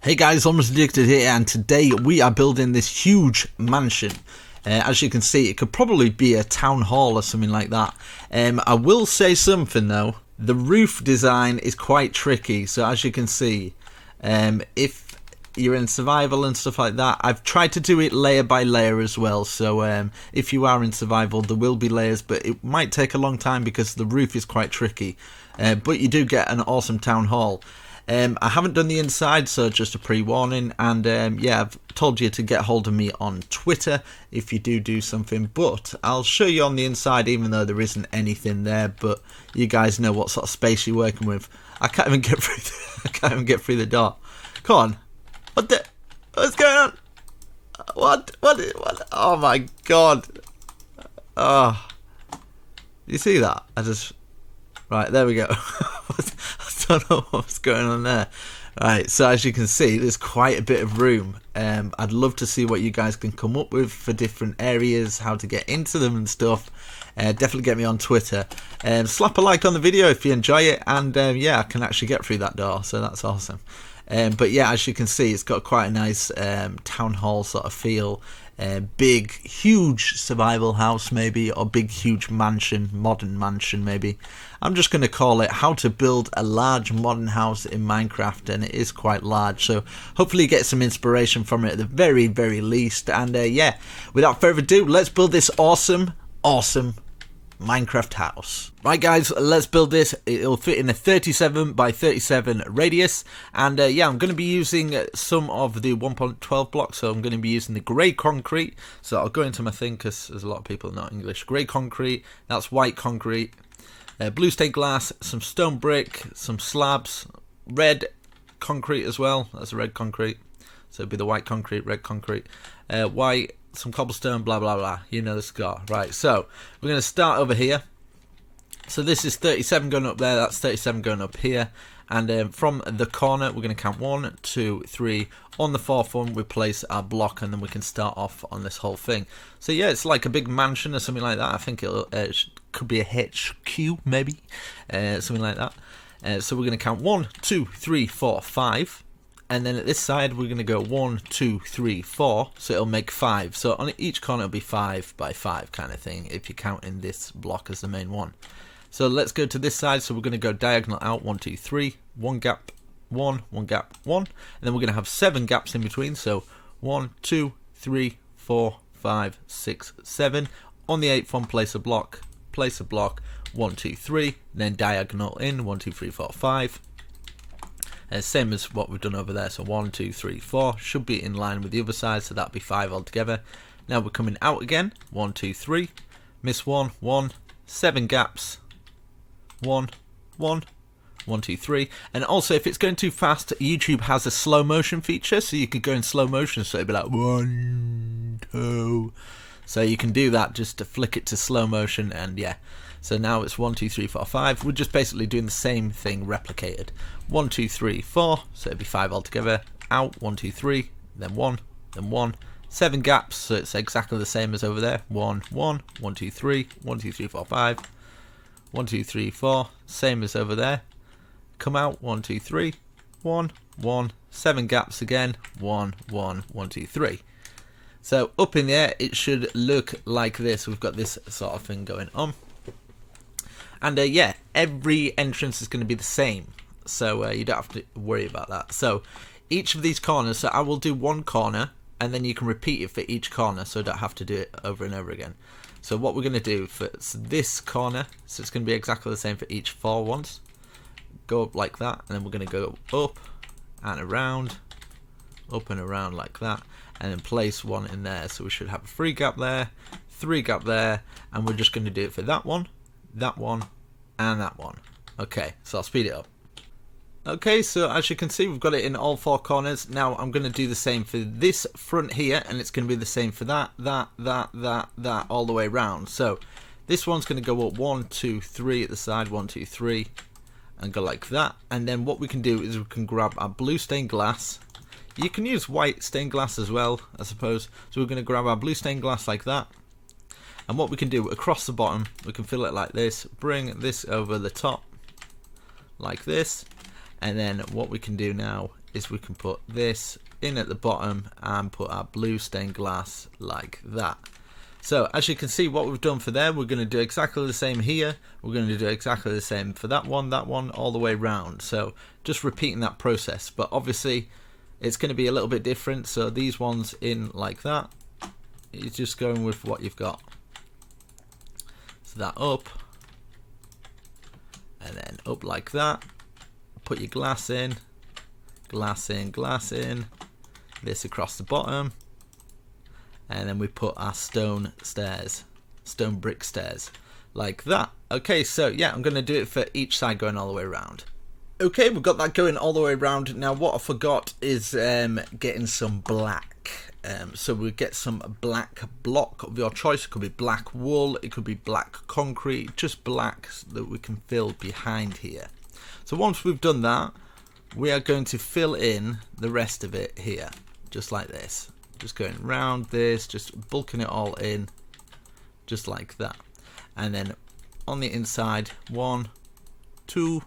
Hey guys, Almost Addicted here, and today we are building this huge mansion. As you can see, it could probably be a town hall or something like that. I will say something though, the roof design is quite tricky, so as you can see, if you're in survival and stuff like that, I've tried to do it layer by layer as well, so if you are in survival there will be layers, but it might take a long time because the roof is quite tricky, but you do get an awesome town hall. I haven't done the inside, so just a pre-warning, and yeah, I've told you to get hold of me on Twitter if you do something, but I'll show you on the inside even though there isn't anything there, but you guys know what sort of space you're working with. I can't even get through the door. Come on. What's going on? What? Oh my god. Oh. You see that? Right, there we go. I don't know what's going on there. Right, so as you can see, there's quite a bit of room. I'd love to see what you guys can come up with for different areas, how to get into them and stuff. Definitely get me on Twitter. Slap a like on the video if you enjoy it, and yeah, I can actually get through that door, so that's awesome. But yeah, as you can see, it's got quite a nice town hall sort of feel. Big, huge survival house maybe, or big, huge mansion, modern mansion maybe. I'm just going to call it how to build a large modern house in Minecraft, and it is quite large, so hopefully you get some inspiration from it at the very, very least. And yeah, without further ado, let's build this awesome Minecraft house. Right guys, let's build this. It'll fit in a 37 by 37 radius, and yeah, I'm going to be using some of the 1.12 blocks, so I'm going to be using the grey concrete. So I'll go into my thing because there's a lot of people not English. Grey concrete, that's white concrete, blue stained glass, some stone brick, some slabs, red concrete as well, that's red concrete, so it'd be the white concrete, red concrete, white, some cobblestone, blah blah blah, you know the score. Right, so we're going to start over here. So this is 37 going up there, that's 37 going up here, and from the corner we're going to count 1, 2, 3. On the fourth one we place our block, and then we can start off on this whole thing. So yeah, it's like a big mansion or something like that. I think it could be a HQ maybe, something like that. So we're going to count 1, 2, 3, 4, 5. And then at this side we're going to go 1, 2, 3, 4, so it'll make 5. So on each corner it'll be 5 by 5 kind of thing, if you're counting this block as the main one. So let's go to this side, so we're going to go diagonal out, 1, 2, 3, 1 gap, 1, 1 gap, 1, and then we're going to have 7 gaps in between, so 1, 2, 3, 4, 5, 6, 7. On the 8th one, place a block, 1, 2, 3, then diagonal in, 1, 2, 3, 4, 5. Same as what we've done over there, so 1, 2, 3, 4 should be in line with the other side, so that'll be 5 altogether. Now we're coming out again, 1, 2, 3, miss 1, 1, 7 gaps, 1, 1, 1, 2, 3. And also, if it's going too fast, YouTube has a slow motion feature, so you could go in slow motion, so it'd be like 1, 2. So you can do that just to flick it to slow motion, and yeah. So now it's 1, 2, 3, 4, 5. We're just basically doing the same thing replicated. 1, 2, 3, 4. So it'd be 5 altogether. Out, 1, 2, 3. Then 1. Then 1. 7 gaps. So it's exactly the same as over there. 1, 1. 1, 2, 3. 1, 2, 3, 4, 5. 1, 2, 3, 4. Same as over there. Come out. 1, 2, 3. 1, 1. 7 gaps again. 1, 1. 1, 2, 3. So up in the air, it should look like this. We've got this sort of thing going on. And yeah, every entrance is going to be the same, so you don't have to worry about that. So each of these corners, so I will do one corner, and then you can repeat it for each corner, so I don't have to do it over and over again. So what we're going to do for this corner, so it's going to be exactly the same for each 4 ones. Go up like that, and then we're going to go up and around, up and around like that, and then place 1 in there. So we should have a 3 gap there, 3 gap there, and we're just going to do it for that one, and that one. Okay, so I'll speed it up. Okay, so as you can see, we've got it in all 4 corners. Now I'm going to do the same for this front here, and it's going to be the same for that, all the way around. So this one's going to go up 1, 2, 3 at the side, 1, 2, 3, and go like that. And then what we can do is we can grab our blue stained glass. You can use white stained glass as well, I suppose. So we're going to grab our blue stained glass like that. And what we can do across the bottom, we can fill it like this, bring this over the top like this, and then what we can do now is we can put this in at the bottom and put our blue stained glass like that. So as you can see, what we've done for there, we're going to do exactly the same here. We're going to do exactly the same for that one, all the way round. So just repeating that process, but obviously it's going to be a little bit different. So these ones in like that, you're just going with what you've got. So that up, and then up like that. Put your glass in, glass in, glass in. This across the bottom. And then we put our stone stairs, stone brick stairs, like that. Okay, so yeah, I'm going to do it for each side going all the way around. Okay, we've got that going all the way around. Now what I forgot is getting some black. So we get some black block of your choice. It could be black wool, it could be black concrete, just black that we can fill behind here. So once we've done that, we are going to fill in the rest of it here, just like this. Just going round this, just bulking it all in, just like that. And then on the inside, 1, 2,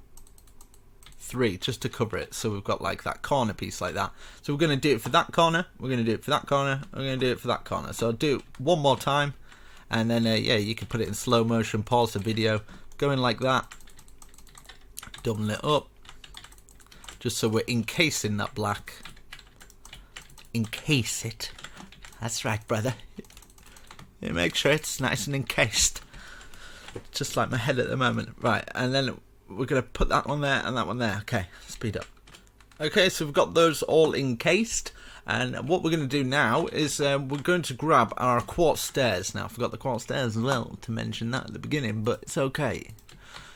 3, just to cover it. So we've got like that corner piece like that. So we're going to do it for that corner, we're going to do it for that corner, we're going to do it for that corner. So I'll do it one more time, and then yeah, you can put it in slow motion, pause the video, going like that, doubling it up, just so we're encasing that black. Encase it. That's right, brother. You make sure it's nice and encased. Just like my head at the moment. Right, and then we're going to put that one there and that one there. Okay, speed up. Okay, so we've got those all encased. And what we're going to do now is we're going to grab our quartz stairs. Now, I forgot the quartz stairs as well to mention that at the beginning, but it's okay.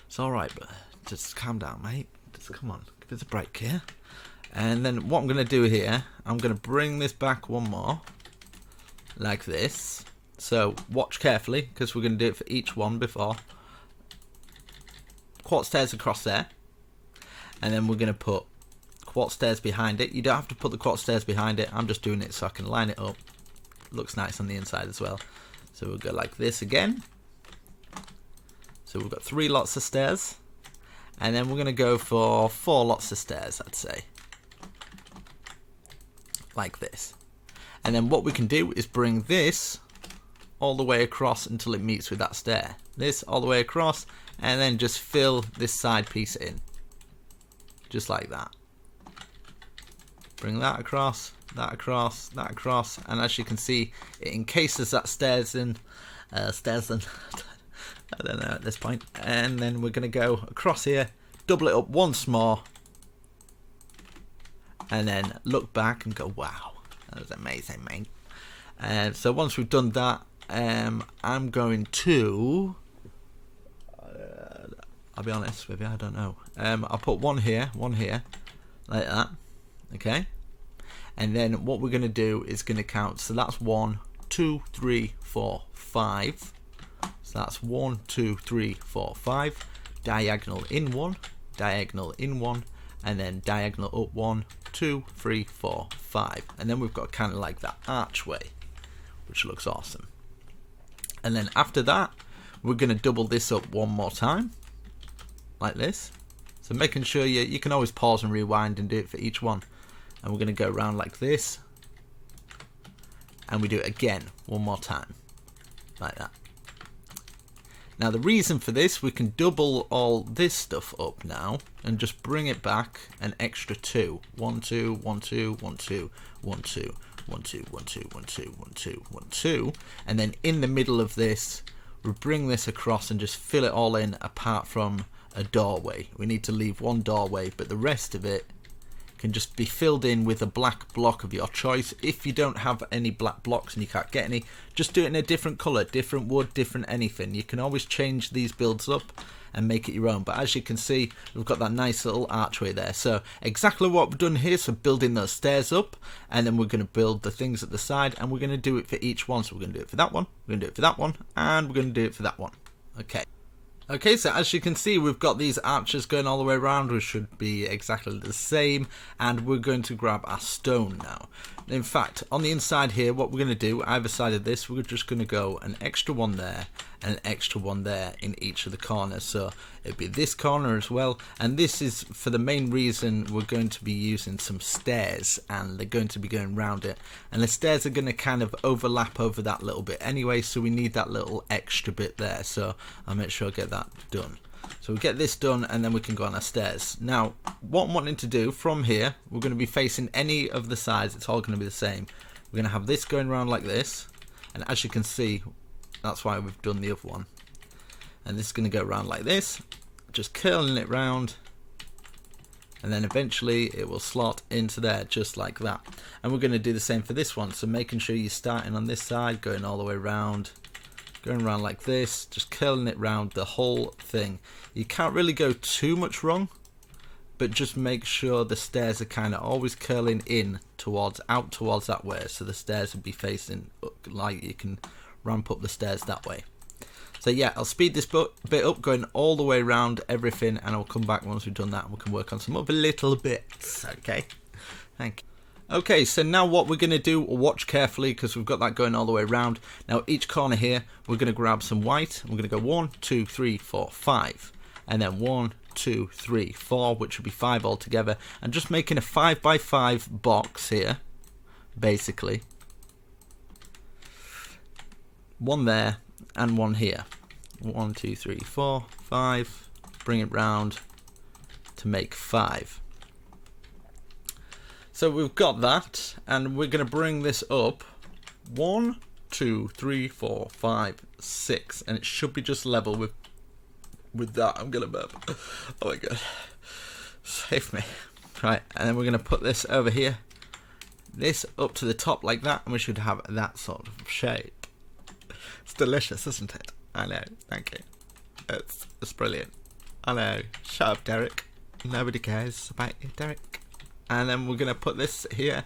It's alright, but just calm down, mate. Just come on, give us a break here. And then what I'm going to do here, I'm going to bring this back one more, like this. So watch carefully, because we're going to do it for each one before. Quartz stairs across there. And then we're going to put quartz stairs behind it. You don't have to put the quartz stairs behind it. I'm just doing it so I can line it up. Looks nice on the inside as well. So we'll go like this again. So we've got 3 lots of stairs. And then we're going to go for 4 lots of stairs, I'd say. Like this. And then what we can do is bring this all the way across until it meets with that stair. This all the way across, and then just fill this side piece in. Just like that. Bring that across, that across, that across, and as you can see, it encases that stairs in. I don't know at this point. And then we're going to go across here, double it up once more, and then look back and go, wow, that was amazing, mate. And so once we've done that, I'm going to, I'll be honest with you, I don't know. I'll put one here, like that, okay? And then what we're going to do is going to count, so that's 1, 2, 3, 4, 5. So that's 1, 2, 3, 4, 5. Diagonal in 1, diagonal in 1, and then diagonal up 1, 2, 3, 4, 5. And then we've got kind of like that archway, which looks awesome. And then after that, we're going to double this up one more time, like this. So making sure you can always pause and rewind and do it for each one. And we're going to go around like this, and we do it again one more time, like that. Now the reason for this, we can double all this stuff up now and just bring it back an extra 2. 1, 2, 1, 2, 1, 2, 1, 2, 1, 2, 1, 2, 1, 2, 1, 2, 1, 2. And then in the middle of this, we bring this across and just fill it all in apart from a doorway. We need to leave one doorway, but the rest of it can just be filled in with a black block of your choice. If you don't have any black blocks and you can't get any, just do it in a different colour, different wood, different anything. You can always change these builds up and make it your own. But as you can see, we've got that nice little archway there. So exactly what we've done here, so building those stairs up, and then we're going to build the things at the side, and we're going to do it for each one. So we're going to do it for that one, we're going to do it for that one, and we're going to do it for that one. Okay. Okay, so as you can see, we've got these arches going all the way around, which should be exactly the same, and we're going to grab our stone now. In fact, on the inside here, what we're going to do, either side of this, we're just going to go an extra one there, and an extra one there in each of the corners. So it'd be this corner as well, and this is for the main reason we're going to be using some stairs, and they're going to be going round it, and the stairs are going to kind of overlap over that little bit anyway, so we need that little extra bit there. So I'll make sure I get that done. So we get this done, and then we can go on our stairs. Now, what I'm wanting to do from here, we're going to be facing any of the sides. It's all going to be the same. We're going to have this going around like this, and as you can see, that's why we've done the other one. And this is going to go around like this, just curling it round, and then eventually it will slot into there just like that. And we're going to do the same for this one. So making sure you're starting on this side, going all the way around, going around like this, just curling it round the whole thing. You can't really go too much wrong, but just make sure the stairs are kind of always curling in towards, out towards that way, so the stairs will be facing like you can ramp up the stairs that way. So yeah, I'll speed this bit up, going all the way around everything, and I'll come back once we've done that and we can work on some other little bits. Okay, thank you. Okay, so now what we're going to do, watch carefully because we've got that going all the way around. Now each corner here, we're going to grab some white. We're going to go 1, 2, 3, 4, 5. And then 1, 2, 3, 4, which would be 5 altogether. And just making a 5 by 5 box here, basically. One there and one here. 1, 2, 3, 4, 5. Bring it round to make 5. So we've got that, and we're going to bring this up 1, 2, 3, 4, 5, 6, and it should be just level with that. I'm going to burp. Oh my god. Save me. Right, and then we're going to put this over here. This up to the top like that, and we should have that sort of shape. It's delicious, isn't it? I know. Thank you. It's brilliant. I know. Shut up, Derek. Nobody cares about you, Derek. And then we're going to put this here,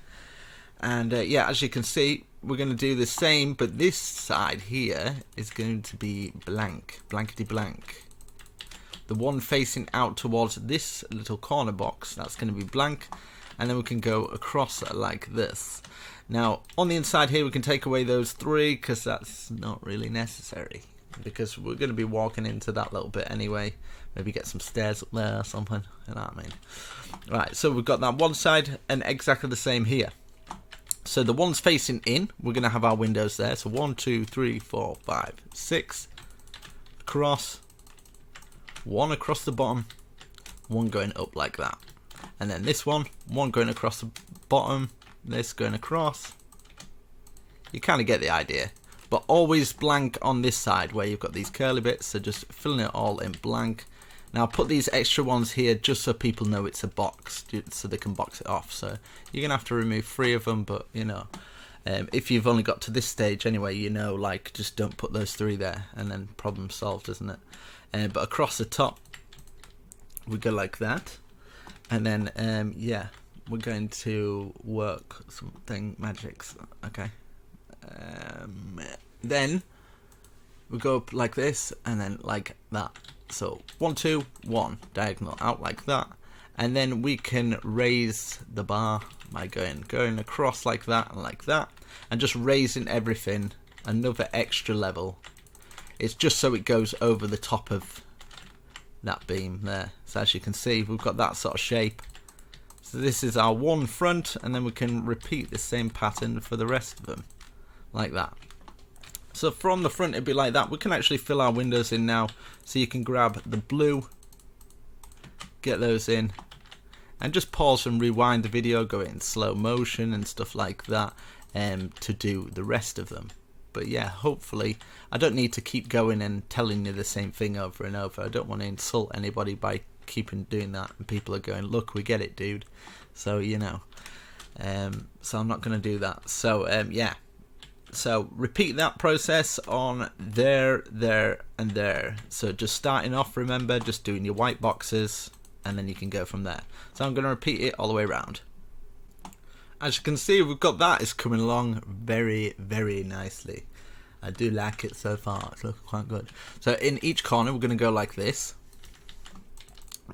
and yeah, as you can see, we're going to do the same, but this side here is going to be blank, blankety blank. The one facing out towards this little corner box, that's going to be blank, and then we can go across like this. Now on the inside here we can take away those 3 because that's not really necessary, because we're going to be walking into that little bit anyway. Maybe get some stairs up there or something, you know what I mean. Right, so we've got that one side, and exactly the same here. So the ones facing in, we're going to have our windows there. So 1, 2, 3, 4, 5, 6 across, 1 across the bottom, 1 going up like that. And then this one going across the bottom, this going across. You kind of get the idea. But always blank on this side where you've got these curly bits, so just filling it all in blank. Now put these extra ones here just so people know it's a box, so they can box it off. So you're going to have to remove 3 of them, but you know, if you've only got to this stage anyway, you know, like, just don't put those 3 there, and then problem solved, isn't it? But across the top, we go like that. And then, yeah, we're going to work something magics, okay? Then we go up like this, and then like that. So 1, 2, 1 diagonal out like that, and then we can raise the bar by going across like that, and just raising everything another extra level. It's just so it goes over the top of that beam there. So as you can see, we've got that sort of shape. So this is our one front, and then we can repeat the same pattern for the rest of them like that. So from the front it'd be like that. We can actually fill our windows in now, so you can grab the blue, get those in, and just pause and rewind the video, go in slow motion and stuff like that, to do the rest of them. But yeah, hopefully I don't need to keep going and telling you the same thing over and over. I don't want to insult anybody by keeping doing that, and people are going, look, we get it, dude. So you know, so I'm not going to do that. So yeah. So repeat that process on there, and there. So just starting off, remember, just doing your white boxes, and then you can go from there. So I'm going to repeat it all the way around. As you can see, we've got that. It's coming along very, very nicely. I do like it so far. It's looking quite good. So in each corner, we're going to go like this.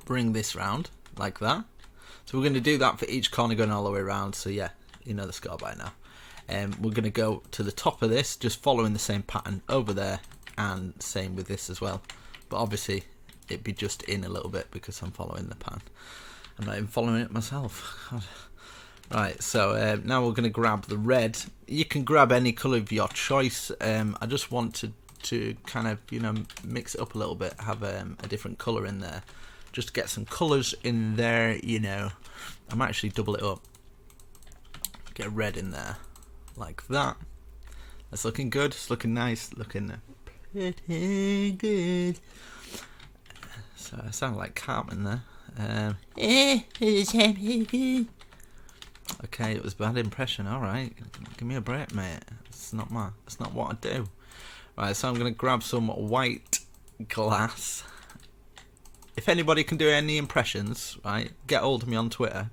Bring this round like that. So we're going to do that for each corner going all the way around. So yeah, you know the score by now. We're going to go to the top of this, just following the same pattern over there, and same with this as well. But obviously, it'd be just in a little bit because I'm following the pattern. I'm not even following it myself. God. Right, so now we're going to grab the red. You can grab any colour of your choice. I just want to kind of, you know, mix it up a little bit, have a different colour in there. Just to get some colours in there, you know. I might actually double it up. Get red in there, like that. That's looking good, it's looking nice, looking pretty good. So I sound like Cartman there. Okay, it was a bad impression. All right, give me a break, mate. It's not what I do. Right, so I'm gonna grab some white glass. If anybody can do any impressions, right, get hold of me on Twitter.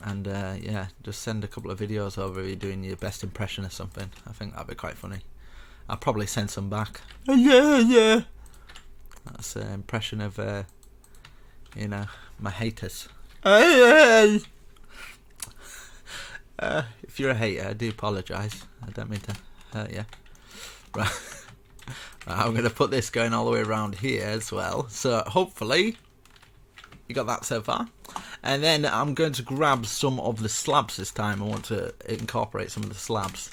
And yeah, just send a couple of videos over you doing your best impression or something. I think that'd be quite funny. I'll probably send some back. Yeah. That's an impression of, you know, my haters. If you're a hater, I do apologise. I don't mean to hurt you. Right. I'm going to put this going all the way around here as well. So hopefully you got that so far. And then I'm going to grab some of the slabs this time. I want to incorporate some of the slabs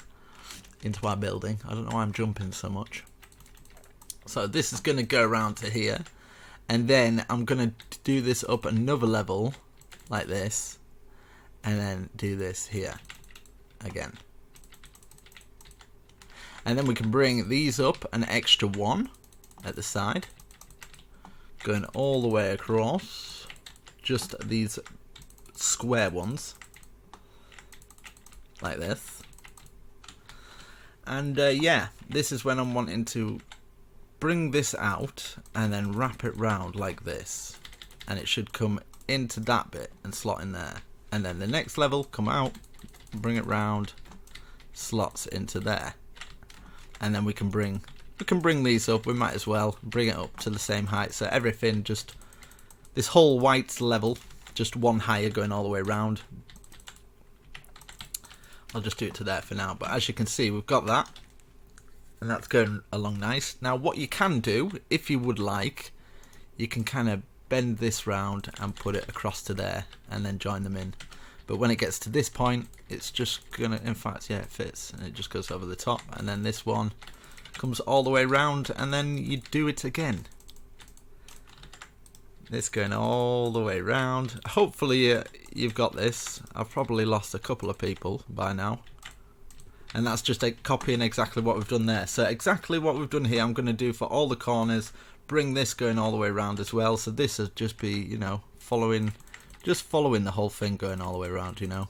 into our building. I don't know why I'm jumping so much. So this is going to go around to here. And then I'm going to do this up another level like this. And then do this here again. And then we can bring these up an extra one at the side. Going all the way across. Just these square ones. Like this. And yeah, this is when I'm wanting to bring this out and then wrap it round like this. And it should come into that bit and slot in there. And then the next level, come out, bring it round, slots into there. And then we can bring these up. We might as well bring it up to the same height. So everything, just this whole white level, just one higher going all the way around. I'll just do it to there for now. But as you can see, we've got that. And that's going along nice. Now what you can do, if you would like, you can kind of bend this round and put it across to there and then join them in. But when it gets to this point, it's just gonna, in fact, yeah, it fits and it just goes over the top. And then this one comes all the way around and then you do it again. This going all the way around. Hopefully you've got this. I've probably lost a couple of people by now. And that's just copying exactly what we've done there. So exactly what we've done here, I'm going to do for all the corners. Bring this going all the way around as well. So this will just be, you know, just following the whole thing going all the way around, you know.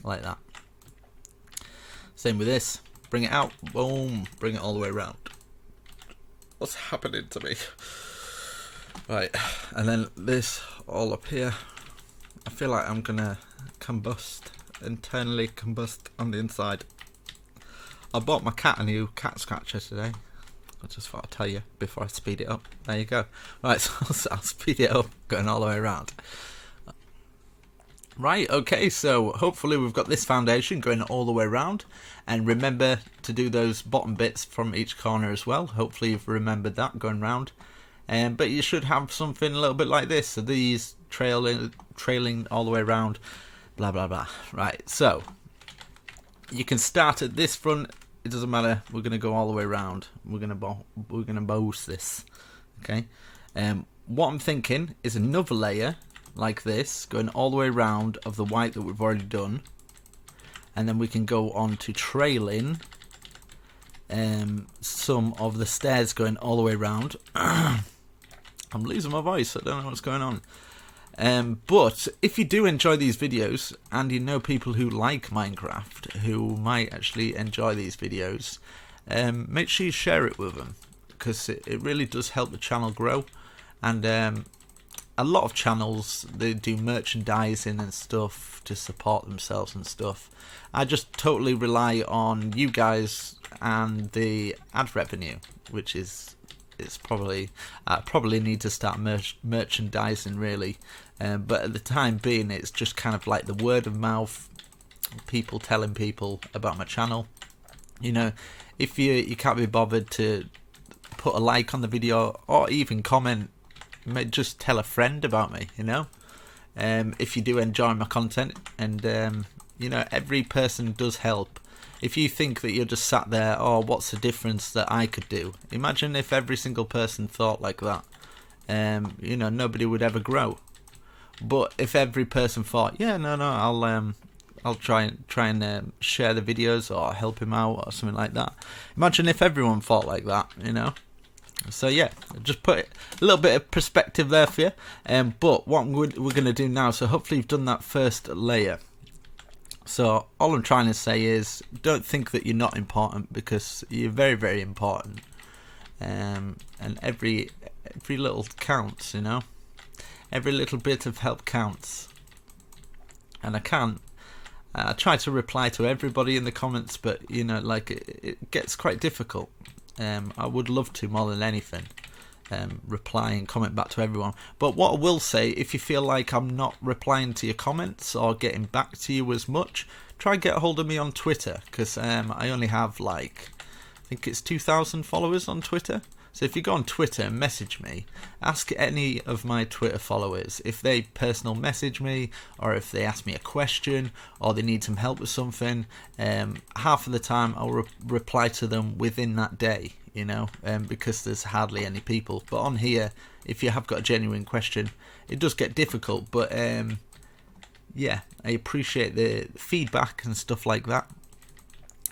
Like that. Same with this. Bring it out. Boom. Bring it all the way around. What's happening to me? Right. And then this all up here. I feel like I'm going to internally combust on the inside. I bought my cat a new cat scratcher today. I just thought I'd tell you before I speed it up. There you go. Right, so I'll speed it up, going all the way around. Right, okay, so hopefully we've got this foundation going all the way around. And remember to do those bottom bits from each corner as well. Hopefully you've remembered that going round. But you should have something a little bit like this. So these trailing all the way around. Blah, blah, blah. Right, so you can start at this front. It doesn't matter. We're going to go all the way around. We're going to boast this. Okay. What I'm thinking is another layer like this, going all the way around of the white that we've already done. And then we can go on to trailing some of the stairs going all the way around. I'm losing my voice. I don't know what's going on. But if you do enjoy these videos and you know people who like Minecraft who might actually enjoy these videos, make sure you share it with them because it really does help the channel grow. And a lot of channels, they do merchandising and stuff to support themselves and stuff. I just totally rely on you guys and the ad revenue, which is, it's probably, I probably need to start merchandising really, but at the time being, it's just kind of like the word of mouth, people telling people about my channel. You know, if you can't be bothered to put a like on the video or even comment, just tell a friend about me, you know, if you do enjoy my content. And you know, every person does help. If you think that you're just sat there, oh, what's the difference that I could do? Imagine if every single person thought like that. You know, nobody would ever grow. But if every person thought, yeah, no, I'll try and share the videos or help him out or something like that. Imagine if everyone thought like that, you know. So yeah, just put a little bit of perspective there for you. But what we're going to do now, so hopefully you've done that first layer. So all I'm trying to say is, don't think that you're not important, because you're very, very important. And every little counts, you know. Every little bit of help counts. And I try to reply to everybody in the comments, but you know, like it gets quite difficult. I would love to, more than anything, reply and comment back to everyone. But what I will say, if you feel like I'm not replying to your comments or getting back to you as much, try and get a hold of me on Twitter, because I only have like, I think it's 2,000 followers on Twitter. So if you go on Twitter and message me, ask any of my Twitter followers if they personal message me, or if they ask me a question, or they need some help with something. Half of the time I'll reply to them within that day, you know, because there's hardly any people. But on here, if you have got a genuine question, it does get difficult. But yeah, I appreciate the feedback and stuff like that.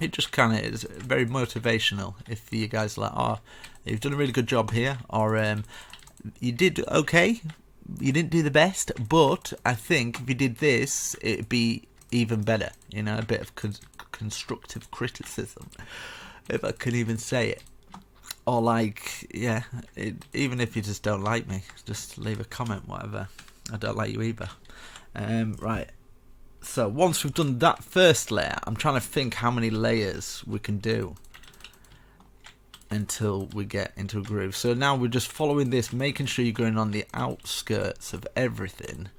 It just kind of is very motivational if you guys are like, oh, you've done a really good job here, or you did okay, you didn't do the best, but I think if you did this, it'd be even better, you know, a bit of constructive criticism, if I can even say it. Or like, yeah, even if you just don't like me, just leave a comment, whatever. I don't like you either. Right. So once we've done that first layer, I'm trying to think how many layers we can do until we get into a groove. So now we're just following this, making sure you're going on the outskirts of everything.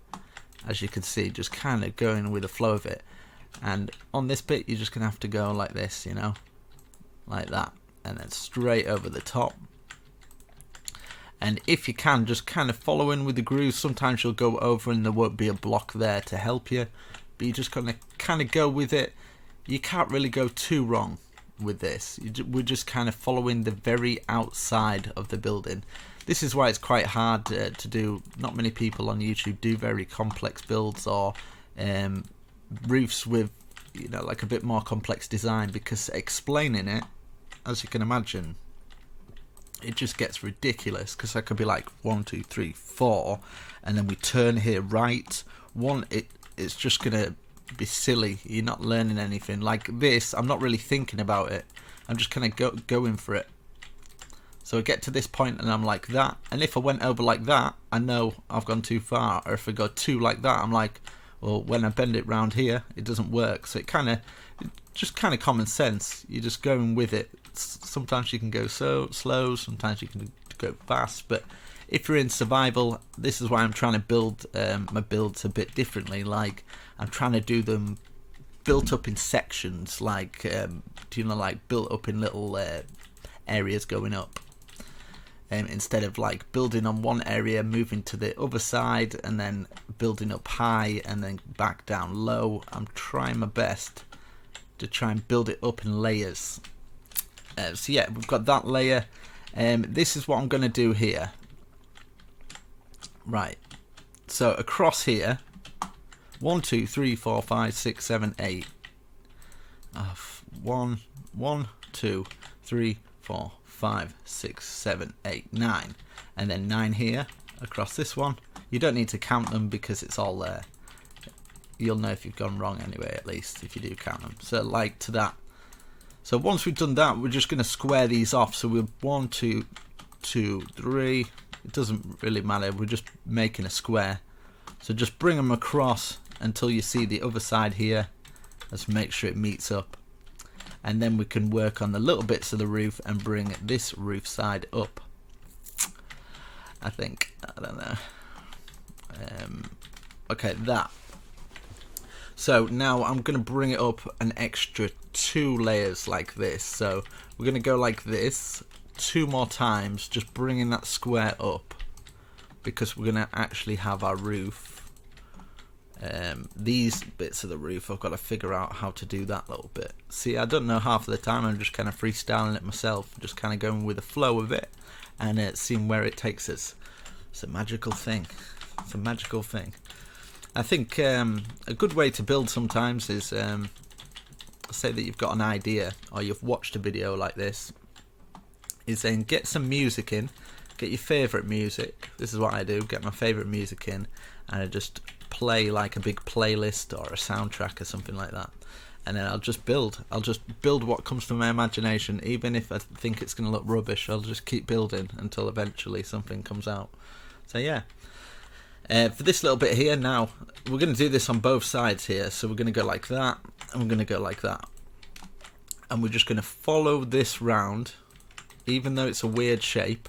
As you can see, just kind of going with the flow of it. And on this bit, you're just going to have to go like this, you know, like that. And then straight over the top. And if you can, just kind of follow in with the groove. Sometimes you'll go over and there won't be a block there to help you. But you're just going to kind of go with it. You can't really go too wrong with this. We're just kind of following the very outside of the building. This is why it's quite hard to do. Not many people on YouTube do very complex builds or roofs with, you know, like a bit more complex design, because explaining it, as you can imagine, it just gets ridiculous, because I could be like 1, 2, 3, 4, and then we turn here right. It's just gonna be silly. You're not learning anything. Like this, I'm not really thinking about it. I'm just kind of going for it. So I get to this point and I'm like that. And if I went over like that, I know I've gone too far. Or if I go too like that, I'm like, well, when I bend it round here, it doesn't work. So it just kind of common sense. You're just going with it. Sometimes you can go so slow, sometimes you can go fast, but if you're in survival, this is why I'm trying to build my builds a bit differently. Like, I'm trying to do them built up in sections, like do you know, like built up in little areas going up, instead of like building on one area, moving to the other side, and then building up high and then back down low. I'm trying my best to try and build it up in layers. So yeah, we've got that layer. This is what I'm going to do here. Right. So across here, 1, 2, 3, 4, 5, 6, 7, 8. 1, 2, 3, 4, 5, 6, 7, 8, 9. And then 9 here across this one. You don't need to count them because it's all there. You'll know if you've gone wrong anyway, at least, if you do count them. So like to that. So once we've done that, we're just going to square these off. So we're 1, 2, 2, 3, it doesn't really matter. We're just making a square. So just bring them across until you see the other side here. Let's make sure it meets up. And then we can work on the little bits of the roof and bring this roof side up. I think. I don't know. Okay, that. So now I'm going to bring it up an extra 2 layers like this. So we're going to go like this 2 more times, just bringing that square up, because we're going to actually have our roof. These bits of the roof, I've got to figure out how to do that little bit. See, I don't know half of the time. I'm just kind of freestyling it myself, just kind of going with the flow of it and seeing where it takes us. It's a magical thing. It's a magical thing. I think a good way to build sometimes is say that you've got an idea or you've watched a video like this, is then get some music in, get your favourite music. This is what I do, get my favourite music in, and I just play like a big playlist or a soundtrack or something like that, and then I'll just build what comes from my imagination. Even if I think it's going to look rubbish, I'll just keep building until eventually something comes out. So yeah, for this little bit here, now we're going to do this on both sides here. So we're going to go like that, and we're going to go like that, and we're just going to follow this round, even though it's a weird shape,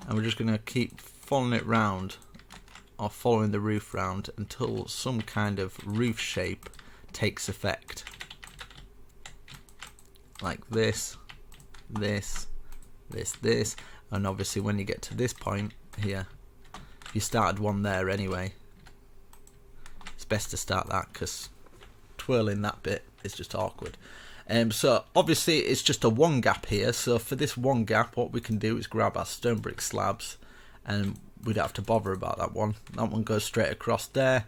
and we're just going to keep following it round, or following the roof round, until some kind of roof shape takes effect. Like this, this, this, this, and obviously when you get to this point here, you started one there anyway, it's best to start that, because twirling that bit is just awkward. So obviously it's just a 1 gap here, so for this 1 gap what we can do is grab our stone brick slabs, and we don't have to bother about that one. That one goes straight across there,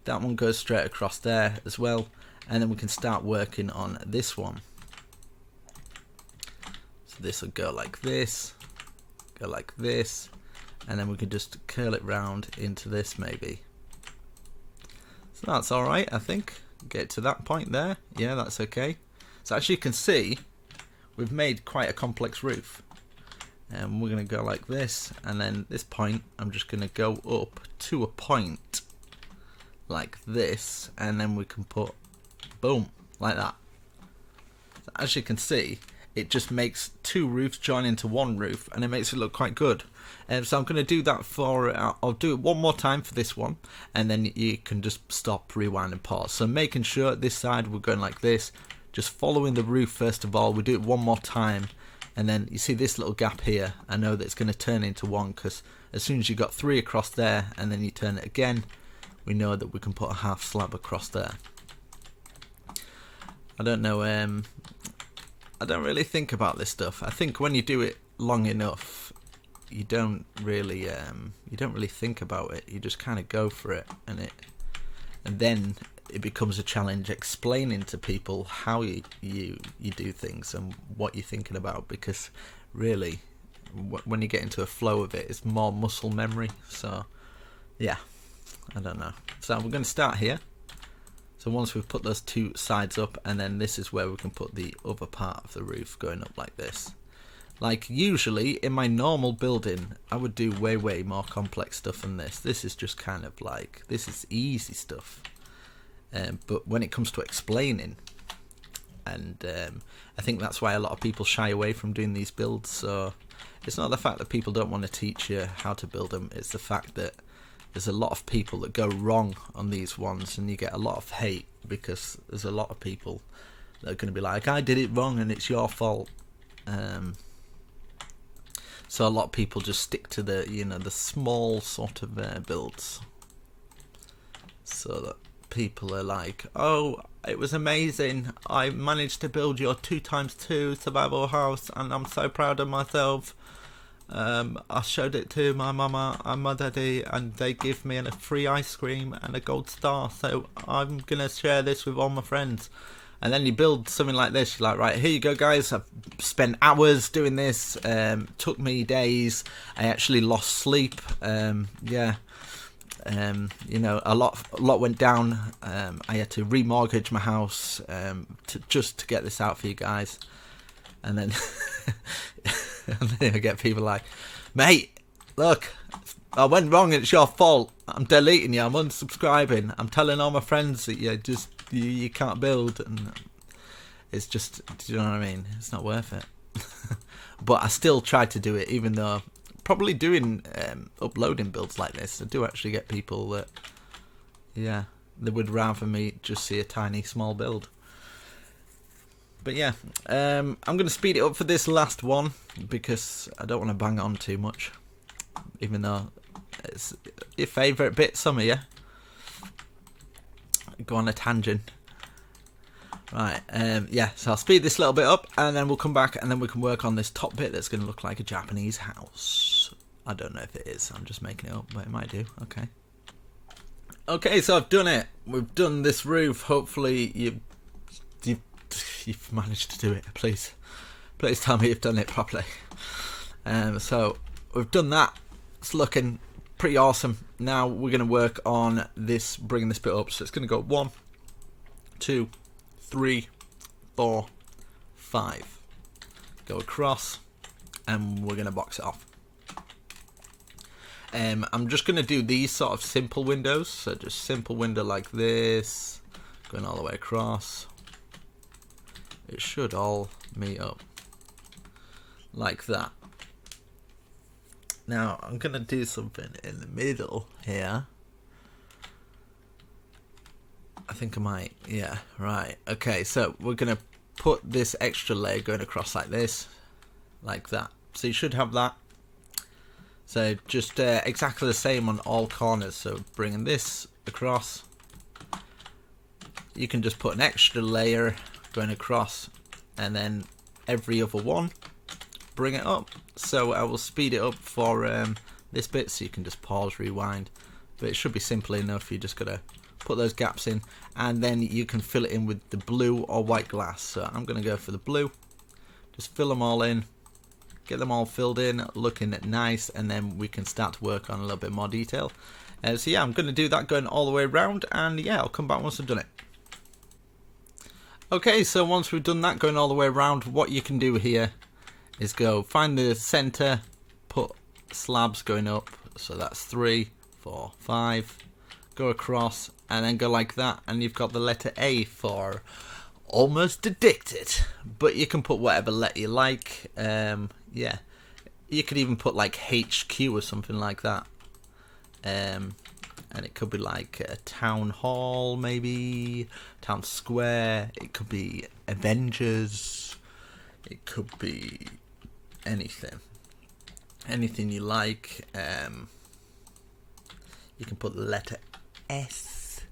that one goes straight across there as well, and then we can start working on this one. So this will go like this, go like this, and then we can just curl it round into this maybe. So that's alright, I think. Get to that point there, yeah, that's okay. So as you can see, we've made quite a complex roof. And we're going to go like this, and then this point I'm just going to go up to a point like this, and then we can put boom like that. So as you can see, it just makes 2 roofs join into 1 roof, and it makes it look quite good. So I'm going to do that for I'll do it 1 more time for this one, and then you can just stop, rewind and pause. So making sure this side we're going like this, just following the roof first of all. We do it 1 more time. And then you see this little gap here, I know that it's going to turn into 1, because as soon as you've got 3 across there and then you turn it again, we know that we can put a half slab across there. I don't know, I don't really think about this stuff. I think when you do it long enough, you don't really think about it. You just kind of go for it, and then it becomes a challenge explaining to people how you do things and what you're thinking about, because really when you get into a flow of it, it's more muscle memory. So yeah, I don't know. So we're going to start here. So once we've put those 2 sides up, and then this is where we can put the other part of the roof going up like this. Like usually in my normal building I would do way more complex stuff than this. This is just kind of like, this is easy stuff. But when it comes to explaining, and I think that's why a lot of people shy away from doing these builds. So it's not the fact that people don't want to teach you how to build them, it's the fact that there's a lot of people that go wrong on these ones, and you get a lot of hate because there's a lot of people that are going to be like, I did it wrong and it's your fault. So a lot of people just stick to the the small sort of builds, so that people are like, oh, it was amazing, I managed to build your 2x2 survival house and I'm so proud of myself. I showed it to my mama and my daddy, and they give me a free ice cream and a gold star, so I'm gonna share this with all my friends. And then you build something like this, you're like, right, here you go guys, I've spent hours doing this, took me days, I actually lost sleep, a lot went down. I had to remortgage my house just to get this out for you guys. And then And then I get people like, mate, look, I went wrong and it's your fault. I'm deleting you. I'm unsubscribing. I'm telling all my friends that you can't build. And it's just, do you know what I mean? It's not worth it. But I still try to do it, even though probably doing uploading builds like this, I do actually get people that, yeah, they would rather me just see a tiny small build. But yeah, I'm going to speed it up for this last one because I don't want to bang on too much, even though it's your favourite bit, some of you. Go on a tangent. Right, yeah, so I'll speed this little bit up and then we'll come back and then we can work on this top bit that's going to look like a Japanese house. I don't know if it is, I'm just making it up, but it might do. Okay. Okay, so I've done it. We've done this roof. Hopefully you've managed to do it. Please tell me you've done it properly. So we've done that. It's looking pretty awesome. Now we're going to work on this, bringing this bit up. So it's going to go 1, 2, 3, 4, 5. Go across, and we're going to box it off. I'm just going to do these sort of simple windows. So just simple window like this, going all the way across. It should all meet up like that. Now I'm going to do something in the middle here. I think I might, yeah, right. Okay, so we're going to put this extra layer going across like this, like that. So you should have that. So just exactly the same on all corners. So bringing this across, you can just put an extra layer going across, and then every other one, bring it up. So I will speed it up for this bit, so you can just pause, rewind. But it should be simple enough. You just gotta put those gaps in, and then you can fill it in with the blue or white glass. So I'm gonna go for the blue. Just fill them all in. Get them all filled in, looking nice, and then we can start to work on a little bit more detail. So yeah, I'm going to do that going all the way around, and yeah, I'll come back once I've done it. Okay, so once we've done that going all the way around, what you can do here is go find the center, put slabs going up, so that's 3, 4, 5, go across, and then go like that, and you've got the letter A for Almost Addicted. But you can put whatever letter you like. Yeah, you could even put like HQ or something like that, and it could be like a town hall, maybe town square. It could be Avengers. It could be anything you like. You can put the letter S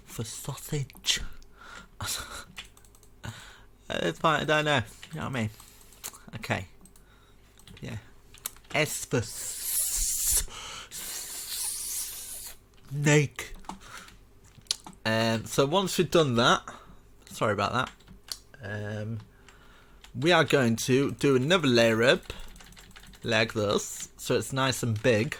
for sausage. It's fine, I don't know. You know what I mean? Okay. Yeah. S for snake. So once we've done that, sorry about that. We are going to do another layer up, like this, so it's nice and big.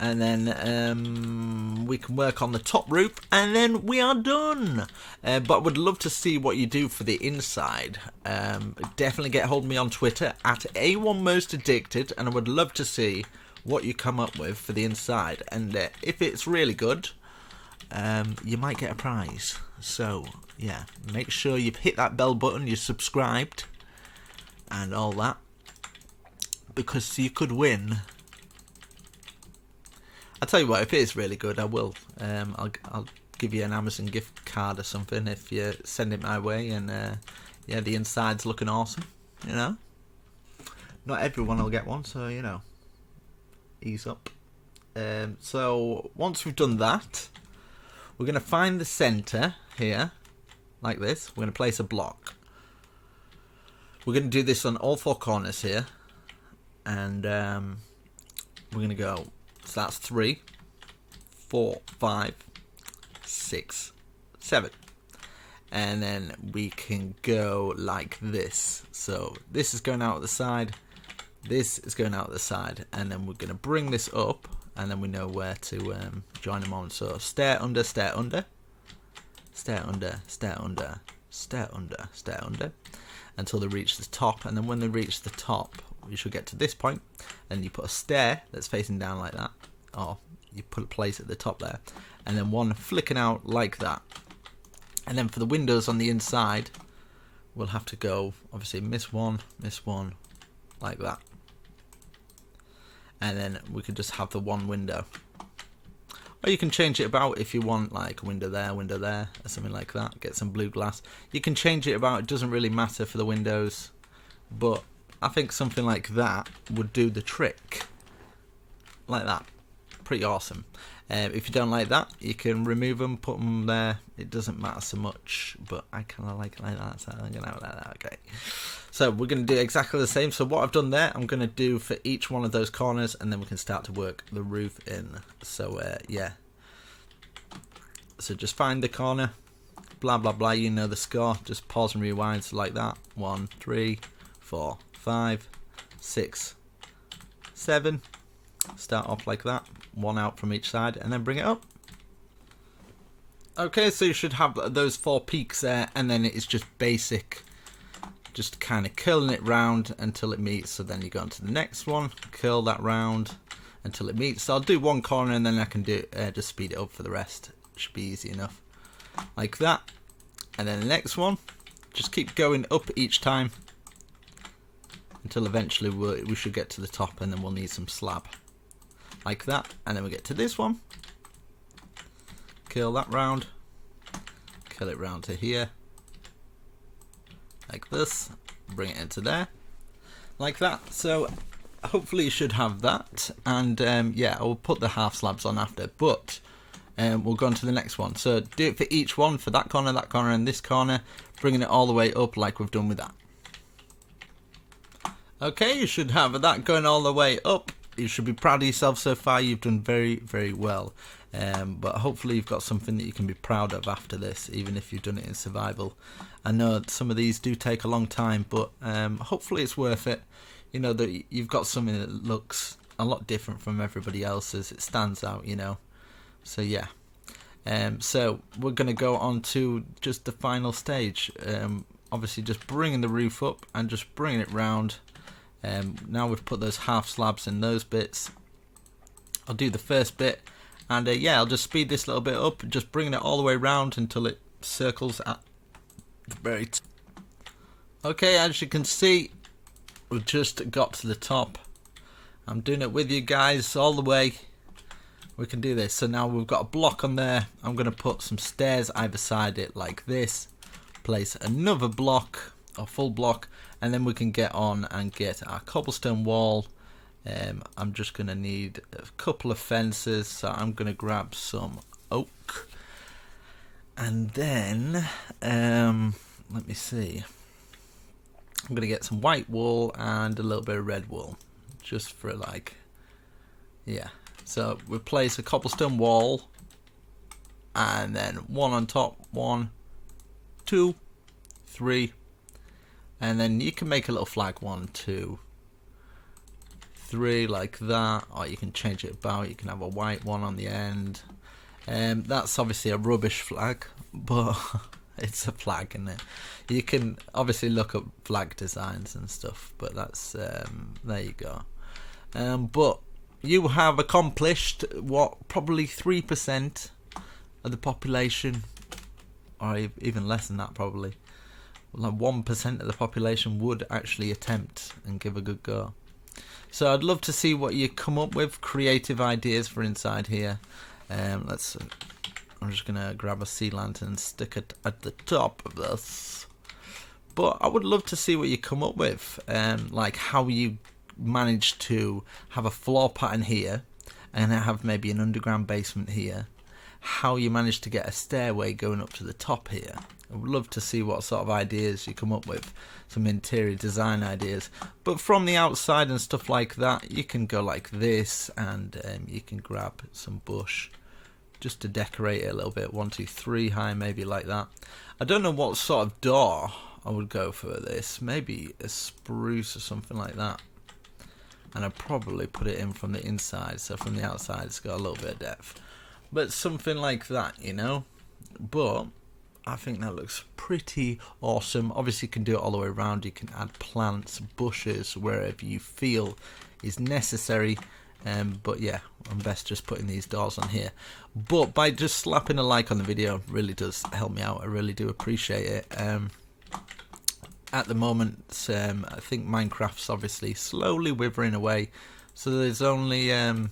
And then we can work on the top roof, and then we are done. But I would love to see what you do for the inside. Definitely get hold of me on Twitter at A1MostAddicted, and I would love to see what you come up with for the inside. And if it's really good, you might get a prize. So yeah, make sure you've hit that bell button, you're subscribed, and all that, because you could win. I'll tell you what, if it is really good, I will. I'll give you an Amazon gift card or something if you send it my way. And yeah, the inside's looking awesome, you know. Not everyone will get one, so, you know, ease up. So once we've done that, we're going to find the centre here, like this. We're going to place a block. We're going to do this on all 4 corners here. And we're going to go... So that's 3, 4, 5, 6, 7. And then we can go like this. So this is going out at the side. This is going out at the side. And then we're going to bring this up. And then we know where to join them on. So stair under, stair under. Stair under, stair under, stare under until they reach the top, and then when they reach the top, you should get to this point, and you put a stair that's facing down like that, or you put a place at the top there, and then one flicking out like that. And then for the windows on the inside, we'll have to go, obviously, miss one, like that. And then we could just have the one window. Or you can change it about if you want, like a window there, or something like that. Get some blue glass. You can change it about, it doesn't really matter for the windows. But I think something like that would do the trick. Like that. Pretty awesome. If you don't like that, you can remove them, put them there. It doesn't matter so much, but I kind of like it like that, so I'm going to have it like that. Okay. So we're going to do exactly the same. So what I've done there, I'm going to do for each one of those corners, and then we can start to work the roof in. So yeah. So just find the corner, blah blah blah. You know the score. Just pause and rewind. So like that. 1, 3, 4, 5, 6, 7. Start off like that. One out from each side, and then bring it up. Okay, so you should have those 4 peaks there, and then it's just basic, just kind of curling it round until it meets. So then you go on to the next one, curl that round until it meets. So I'll do one corner, and then I can do just speed it up for the rest. It should be easy enough, like that. And then the next one, just keep going up each time until eventually we should get to the top, and then we'll need some slab. Like that, and then we get to this one, curl that round, curl it round to here, like this, bring it into there, like that. So hopefully you should have that, and yeah, I'll put the half slabs on after, but we'll go on to the next one. So do it for each one, for that corner, and this corner, bringing it all the way up like we've done with that. Okay, you should have that going all the way up. You should be proud of yourself so far. You've done very, very well. But hopefully you've got something that you can be proud of after this, even if you've done it in survival. I know some of these do take a long time, but hopefully it's worth it. You know, that you've got something that looks a lot different from everybody else's. It stands out, you know. So yeah. So we're going to go on to just the final stage. Obviously just bringing the roof up and just bringing it round. Now we've put those half slabs in those bits. I'll do the first bit, and yeah, I'll just speed this little bit up, just bringing it all the way round until it circles at the very top. Okay, as you can see, we've just got to the top. I'm doing it with you guys all the way. We can do this. So now we've got a block on there. I'm going to put some stairs either side it like this. Place another block, or full block, and then we can get on and get our cobblestone wall. I'm just going to need a couple of fences, so I'm going to grab some oak, and then let me see, I'm going to get some white wool and a little bit of red wool, just for like, yeah. So we place a cobblestone wall, and then one on top, 1, 2, 3. And then you can make a little flag, 1, 2, 3, like that, or you can change it about. You can have a white one on the end. That's obviously a rubbish flag, but it's a flag, isn't it? You can obviously look up flag designs and stuff, but that's there you go. But you have accomplished what, probably 3% of the population, or even less than that probably. Like 1% of the population would actually attempt and give a good go. So I'd love to see what you come up with, creative ideas for inside here. I'm just gonna grab a sea lantern and stick it at the top of this. But I would love to see what you come up with, like how you manage to have a floor pattern here and have maybe an underground basement here. How you manage to get a stairway going up to the top here. I would love to see what sort of ideas you come up with, some interior design ideas. But from the outside and stuff like that, you can go like this, and you can grab some bush just to decorate it a little bit, 1, 2, 3 high, maybe like that. I don't know what sort of door I would go for this. Maybe a spruce or something like that. And I'd probably put it in from the inside, so from the outside it's got a little bit of depth. But something like that, you know. But I think that looks pretty awesome. Obviously you can do it all the way around. You can add plants, bushes, wherever you feel is necessary. But yeah, I'm best just putting these doors on here. But by just slapping a like on the video really does help me out. I really do appreciate it. At the moment, I think Minecraft's obviously slowly withering away. So there's only a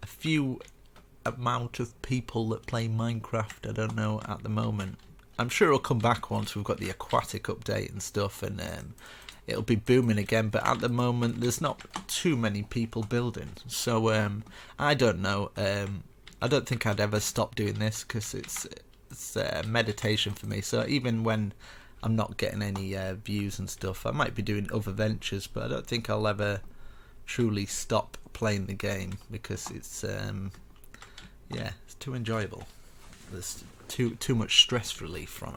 few amount of people that play Minecraft. I don't know at the moment. I'm sure it'll come back once we've got the aquatic update and stuff, and it'll be booming again. But at the moment there's not too many people building, so I don't know. I don't think I'd ever stop doing this because it's meditation for me. So even when I'm not getting any views and stuff, I might be doing other ventures, but I don't think I'll ever truly stop playing the game because it's yeah, it's too enjoyable. There's too much stress relief from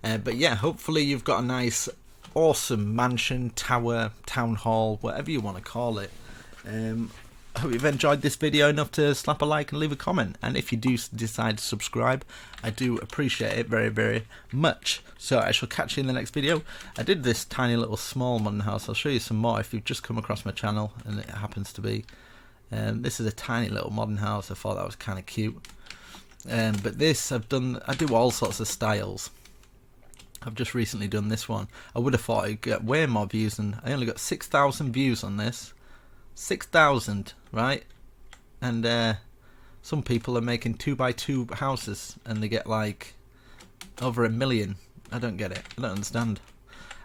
it. But yeah, hopefully you've got a nice, awesome mansion, tower, town hall, whatever you want to call it. I hope you've enjoyed this video enough to slap a like and leave a comment. And if you do decide to subscribe, I do appreciate it very, very much. So I shall catch you in the next video. I did this tiny little small modern house. I'll show you some more if you've just come across my channel and it happens to be. This is a tiny little modern house. I thought that was kind of cute. But this I do all sorts of styles. I've just recently done this one. I would have thought I'd get way more views, and I only got 6,000 views on this. 6,000, right? And some people are making 2x2 houses and they get like over 1 million. I don't get it. I don't understand.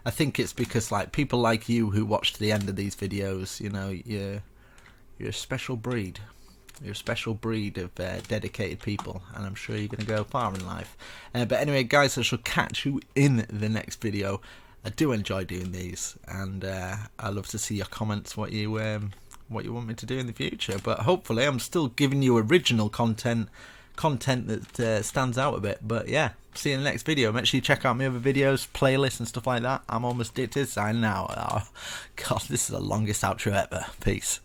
I think it's because like people like you who watch to the end of these videos, you know, you're a special breed. You're a special breed of dedicated people, and I'm sure you're going to go far in life. But anyway, guys, I shall catch you in the next video. I do enjoy doing these, and I love to see your comments, what you want me to do in the future. But hopefully, I'm still giving you original content that stands out a bit. But yeah, see you in the next video. Make sure you check out my other videos, playlists, and stuff like that. I'm almost addicted. Signing out. Oh, God, this is the longest outro ever. Peace.